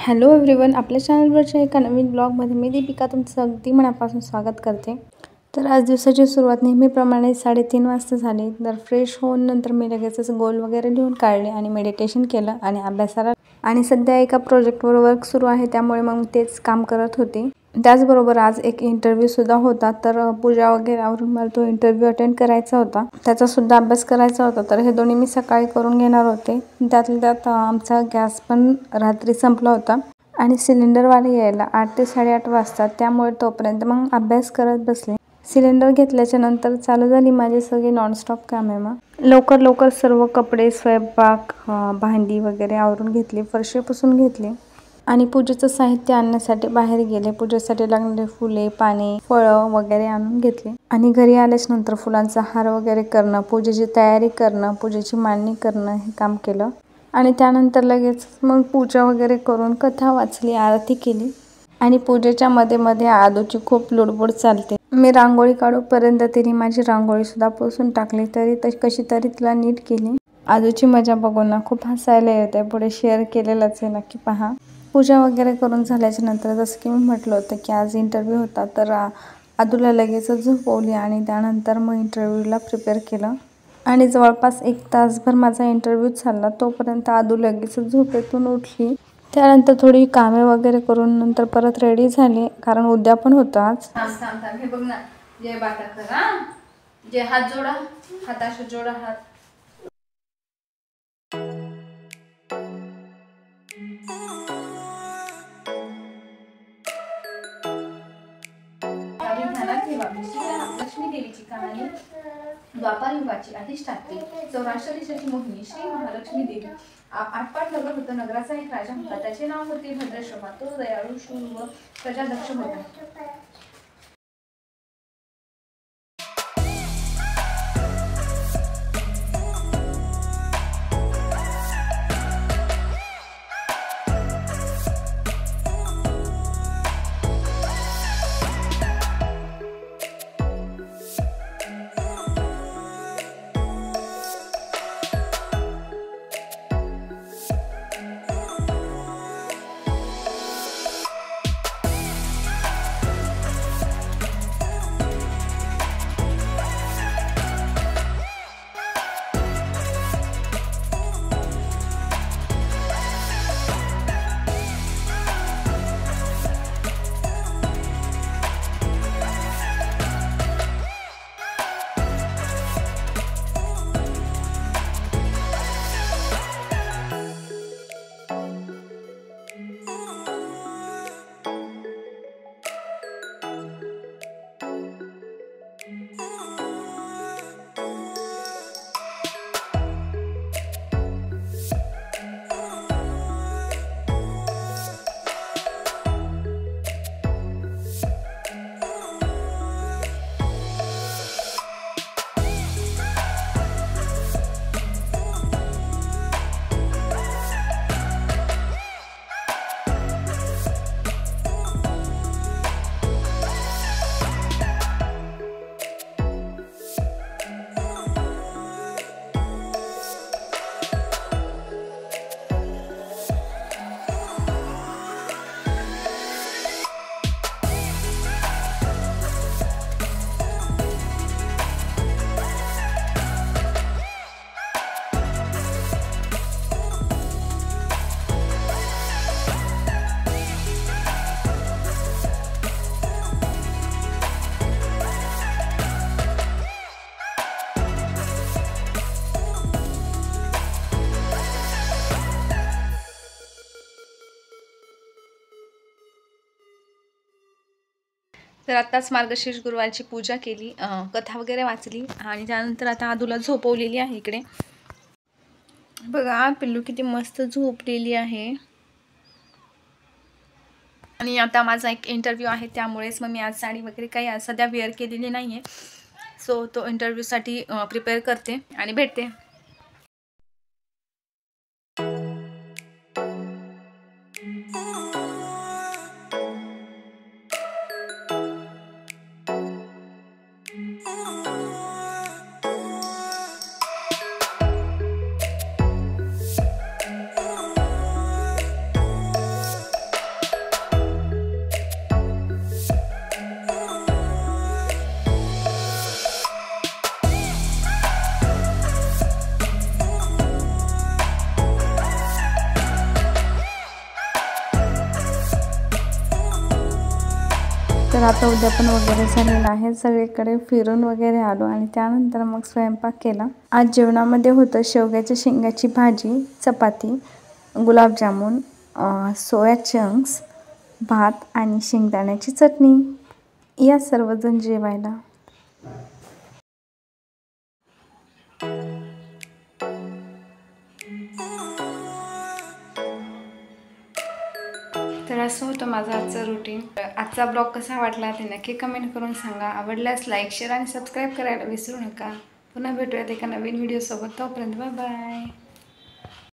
Hello everyone, आपल्या चॅनलवरच्या एका नवीन ब्लॉगमध्ये मी दीपिका तुमचं अगदी मनापासून स्वागत करते। तर आज दिवसाची सुरुवात नेहमीप्रमाणे 3:30 वाजता झाली। तर फ्रेश होऊन नंतर मी लगेचच गोल वगैरे लिहून काढले आणि मेडिटेशन केलं आणि अभ्यासाला आणि सध्या एका प्रोजेक्टवर वर्क सुरू आहे, त्यामुळे मग तेच काम करत होते। त्याचबरोबर आज एक इंटरव्ह्यू सुद्धा होता, तर पूजा वगैरे आवरून मला तो इंटरव्ह्यू अटेंड करायचा होता, त्याचा सुद्धा अभ्यास करायचा होता। तर हे दोन्ही मी सकाळी करून घेणार होते। त्यातल्या त्यात आमचा गॅस पण रात्री संपला होता आणि सिलेंडरवाले यायला 8 ते 8:30 वाजतात, त्यामुळे तोपर्यंत मग अभ्यास करत बसले। सिलेंडर घेतल्याच्या नंतर चालू झाली माझी सगळी नॉनस्टॉप कामे। मग लवकर सर्व कपडे, स्वयंपाक, भांडी वगैरे आवरून घेतली, फरशी पुसून घेतली आणि पूजेचं साहित्य आणण्यासाठी बाहेर गेले। पूजेसाठी लागणारे फुले, पाने, फळं वगैरे आणून घेतले आणि घरी आल्याच नंतर फुलांचा हार वगैरे करणं, पूजेची तयारी करणं, पूजेची मांडणी करणं हे काम केलं आणि त्यानंतर लगेच मग पूजा वगैरे करून कथा वाचली, आरती केली आणि पूजेच्या मध्ये आदूची खूप लुडबुड चालते। मी रांगोळी काढूपर्यंत तिने माझी रांगोळी सुद्धा पुसून टाकली, तरी कशी तरी तिला नीट केली। आदूची मजा बघून ना खूप हसायला येते, पुढे शेअर केलेलंच आहे, नक्की पहा। पूजा वगैरे करून झाल्याच्या नंतर जसं की मी म्हटलं होतं की आज इंटरव्ह्यू होता, तर आदूला लगेचच झोपवली आणि त्यानंतर मग इंटरव्ह्यूला प्रिपेअर केलं आणि जवळपास 1 तासभर माझा इंटरव्ह्यू चालला। तोपर्यंत आदू लगेचच झोपेतून उठली। त्यानंतर थोडी कामे वगैरे करून नंतर परत रेडी झाली, कारण उद्या पण होतं आज। हे बघ ना, जय बाता करा, जे हात जोडा, हाताशी जोडा हात। लक्ष्मी देवीची कहाणी द्वापार युगाची अधिष्ठात्री सौराष्ट्र देशाची मोहिनी श्री महालक्ष्मी देवी। आटपाट नगर होतं, नगराचा एक राजा होता, त्याचे नाव होते भद्रशमा। तो दयाळू, शूर व प्रजादक्ष होता। तर आत्ताच मार्गशीर्ष गुरुवारची पूजा केली, कथा वगैरे वाचली आणि त्यानंतर आता आदूला झोपवलेली आहे. इकडे बघा पिल्लू किती मस्त झोपलेली आहे. आणि आता माझा एक इंटरव्ह्यू आहे, त्यामुळेच मग मी आज साडी वगैरे काही सध्या वेअर केलेली नाही आहे. सो तो इंटरव्ह्यूसाठी प्रिपेअर करते आणि भेटते. तर आता उद्यापन वगैरे झालेलं आहे. सगळीकडे फिरून वगैरे आलो आणि त्यानंतर मग स्वयंपाक केला. आज जेवणामध्ये होतं शेवग्याच्या शेंगाची भाजी, चपाती, गुलाबजामुन, सोया चंक्स, भात आणि शेंगदाण्याची चटणी. या सर्वजण जेवायला. तर असं होतं माझं आजचं रुटीन. आजचा ब्लॉग कसा वाटला ते नक्की कमेंट करून सांगा. आवडल्यास लाईक, शेअर आणि सबस्क्राईब करायला विसरू नका. पुन्हा भेटूयात एका नवीन व्हिडिओसोबत. तोपर्यंत बाय बाय.